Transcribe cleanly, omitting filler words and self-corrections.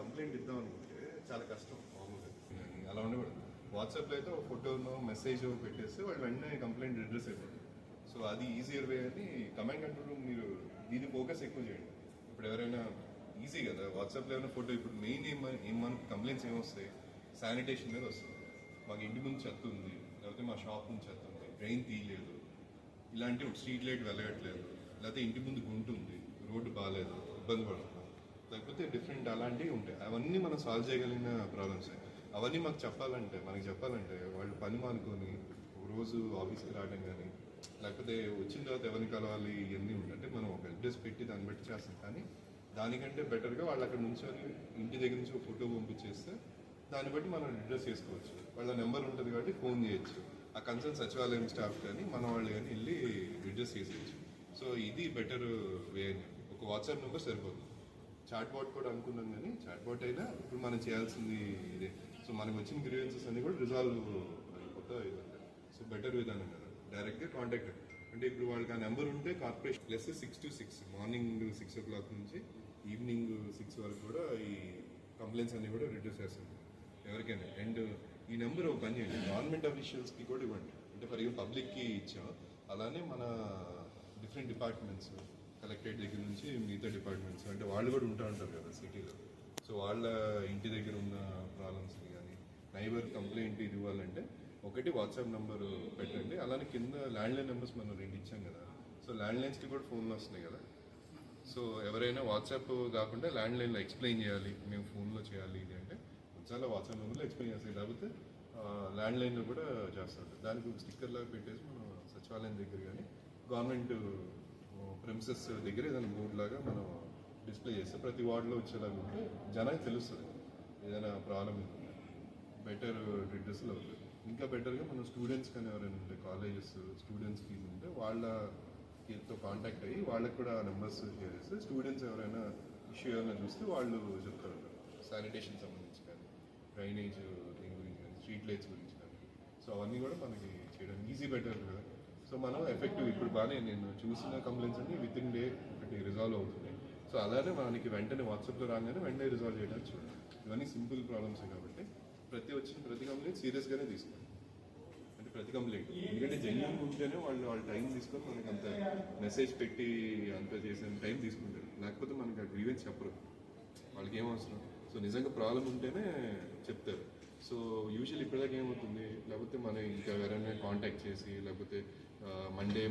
Complaint ఇద్దాం అనుకుంటే చాలా కష్టం మామూలుగా అలా ఉండకూడదు. వాట్సాప్లో అయితే ఒక ఫోటోనో మెసేజ్ పెట్టేస్తే వాళ్ళు వెంటనే కంప్లైంట్ అడ్రస్ అయిపోతుంది. సో అది ఈజియర్ వే అని కమాండ్ కంట్రోల్ మీరు దీని ఫోకస్ ఎక్కువ చేయండి. ఇప్పుడు ఎవరైనా ఈజీ కదా వాట్సాప్లో ఏమైనా ఫోటో. ఇప్పుడు మెయిన్ మనకి కంప్లైంట్స్ ఏమొస్తాయి, శానిటేషన్ మీద వస్తుంది. మాకు ఇంటి ముందు చెత్త ఉంది, లేకపోతే మా షాప్ నుంచి చెత్త ఉంది, డ్రైన్ తీయలేదు, ఇలాంటి స్ట్రీట్ లైట్ వెలగట్లేదు, లేకపోతే ఇంటి ముందు గుంట ఉంది, రోడ్డు బాగాలేదు, ఇబ్బంది పడుతున్నాం, లేకపోతే డిఫరెంట్ అలాంటివి ఉంటాయి. అవన్నీ మనం సాల్వ్ చేయగలిగిన ప్రాబ్లమ్స్. అవన్నీ మనకి చెప్పాలంటే వాళ్ళు పని మానుకొని రోజు ఆఫీస్కి రావడం కానీ, లేకపోతే వచ్చిన తర్వాత ఎవరిని కలవాలి, ఇవన్నీ ఉంటాయి. అంటే మనం ఒక అడ్రస్ పెట్టి దాన్ని బట్టి చేస్తాం. కానీ దానికంటే బెటర్గా వాళ్ళు అక్కడ నుంచొని ఇంటి దగ్గర నుంచి ఒక ఫోటో పంపించేస్తే దాన్ని బట్టి మనం అడ్రస్ చేసుకోవచ్చు. వాళ్ళ నెంబర్ ఉంటుంది కాబట్టి ఫోన్ చేయొచ్చు. ఆ కన్సర్న్ సచివాలయం స్టాఫ్ కానీ మన వాళ్ళు కానీ వెళ్ళి అడ్రస్ చేసేయచ్చు. సో ఇది బెటర్ వే అని. ఒక వాట్సాప్ నెంబర్ సరిపోతుంది. చాట్ బాట్ కూడా అనుకున్నాం, కానీ చాట్ బాట్ అయినా ఇప్పుడు మనం చేయాల్సింది ఇదే. సో మనకు వచ్చిన గ్రీవెన్సెస్ అన్ని కూడా రిజాల్వ్ అయిపోతా ఇదంటే. సో బెటర్ విధానం కదా, డైరెక్ట్గా కాంటాక్ట్. అంటే ఇప్పుడు వాళ్ళకి ఆ నెంబర్ ఉంటే corporation plus 6 to 6 morning 6 o'clock నుంచి ఈవినింగ్ 6 వరకు కూడా ఈ కంప్లైంట్స్ అన్ని కూడా రిడ్యూస్ చేస్తుంది ఎవరికైనా. అండ్ ఈ నెంబర్ ఒక పని చేయండి, గవర్నమెంట్ అఫీషియల్స్కి కూడా ఇవ్వండి. అంటే ఫర్ ఎగ్జాంపుల్ పబ్లిక్కి ఇచ్చాం, అలానే మన డిఫరెంట్ డిపార్ట్మెంట్స్, కలెక్టరేట్ దగ్గర నుంచి మిగతా డిపార్ట్మెంట్స్, అంటే వాళ్ళు కూడా ఉంటారు కదా సిటీలో. సో వాళ్ళ ఇంటి దగ్గర ఉన్న ప్రాబ్లమ్స్ని కానీ నైబర్ కంప్లైంట్ ఇది ఇవ్వాలంటే ఒకటి వాట్సాప్ నెంబర్ పెట్టండి. అలానే కింద ల్యాండ్లైన్ నెంబర్స్ మనం 2 ఇచ్చాం కదా. సో ల్యాండ్లైన్స్కి కూడా ఫోన్లు వస్తున్నాయి కదా. సో ఎవరైనా వాట్సాప్ కాకుండా ల్యాండ్లైన్లో ఎక్స్ప్లెయిన్ చేయాలి, మేము ఫోన్లో చేయాలి ఇది అంటే చాలా వాట్సాప్ నెంబర్లో ఎక్స్ప్లెయిన్ చేస్తాయి. లేకపోతే ల్యాండ్లైన్లో కూడా చేస్తారు. దానికి ఒక స్టిక్కర్ లాగా పెట్టేసి మనం సచివాలయం దగ్గర కానీ గవర్నమెంట్ ప్రెమిసెస్ దగ్గర ఏదైనా బోర్డు లాగా మనం డిస్ప్లే చేస్తే ప్రతి వార్డులో వచ్చేలాగా ఉంటే జనానికి తెలుస్తుంది ఏదైనా ప్రాబ్లం బెటర్ అడ్రస్లో అవుతుంది. ఇంకా బెటర్గా మనం స్టూడెంట్స్ కానీ ఎవరైనా ఉంటే కాలేజెస్ స్టూడెంట్స్కి ఉంటే వాళ్ళతో కాంటాక్ట్ అయ్యి వాళ్ళకి కూడా నెంబర్స్ షేర్ చేస్తే స్టూడెంట్స్ ఎవరైనా ఇష్యూ ఏమైనా చూస్తే వాళ్ళు చెప్తారు. శానిటేషన్ సంబంధించి కానీ, డ్రైనేజ్ దీని గురించి కానీ, స్ట్రీట్ లైట్స్ గురించి కానీ. సో అవన్నీ కూడా మనకి చేయడం ఈజీ బెటర్ కదా. సో మనం ఎఫెక్టివ్ ఇప్పుడు బాగానే నేను చూసిన కంప్లైంట్స్ అన్ని విత్ ఇన్ డే ఒకటి రిజాల్వ్ అవుతున్నాయి. సో అలానే మనకి వెంటనే వాట్సాప్లో రాగానే వెంటనే రిజాల్వ్ చేయడానికి చూడండి. ఇవన్నీ సింపుల్ ప్రాబ్లమ్స్ కాబట్టి ప్రతి కంప్లైంట్ సీరియస్గానే తీసుకోండి. అంటే ప్రతి కంప్లైంట్ ఎందుకంటే జెన్యున్ ఉంటేనే వాళ్ళ టైం తీసుకొని మనకి అంత మెసేజ్ పెట్టి అంత చేసే టైం తీసుకుంటారు. లేకపోతే మనకి ఆ గ్రీవెన్స్ చెప్పరు, వాళ్ళకి ఏం అవసరం. సో నిజంగా ప్రాబ్లం ఉంటేనే చెప్తారు. సో యూజువల్ ఇప్పటిదాకా ఏమవుతుంది, లేకపోతే మనం ఇంకా ఎవరైనా కాంటాక్ట్ చేసి లేకపోతే మండే